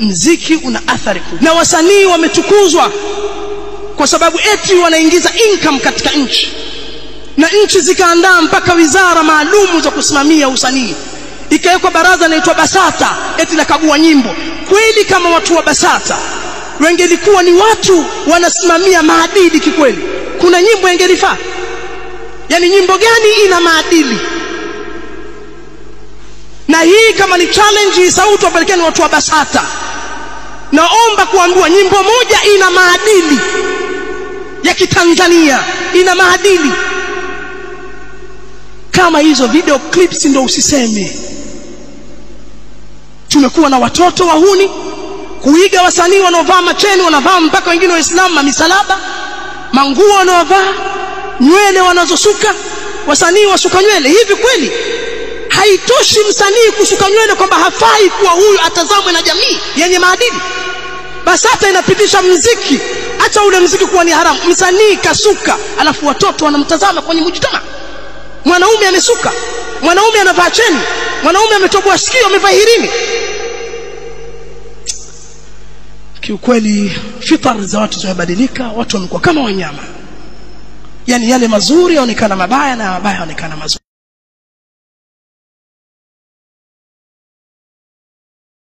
mziki una athari kubwa, na wasanii wametukuzwa kwa sababu eti wanaingiza income katika nchi, na nchi zikaandaa mpaka wizara maalumu za kusimamia usanii, ikawekwa baraza linaloitwa BASATA eti nakagua nyimbo. Kweli kama watu wa BASATA wengelikuwa ni watu wanasimamia maadili kikweli, kuna nyimbo ingelifaa? Yani nyimbo gani ina maadili? Na hii kama ni challenge sauti wapelekeni watu wa BASATA, naomba kuambiwa nyimbo moja ina maadili ya Kitanzania, ina maadili kama hizo video clips. Ndio usiseme tumekuwa na watoto wahuni kuiga wasanii wanaovaa macheni, wanavaa mpaka wengine waislamu misalaba, manguo wanaovaa, nywele wanazosuka, wasanii wasuka nywele. Hivi kweli haitoshi msanii kusuka nywele kwamba hafai kuwa huyu atazamwe na jamii yenye maadili? BASATA inapitisha muziki, acha ule muziki kuwa ni haramu, msanii kasuka alafu watoto wanamtazama kwenye mujitama. Mwanaume amesuka, mwanaume anavaa cheni, mwanaume ametoboa sikio, amevaa hirini. Kiukweli fitari za watu zimebadilika, watu wamekuwa kama wanyama. Yani yale mazuri yaonekana mabaya na mabaya yaonekana mazuri.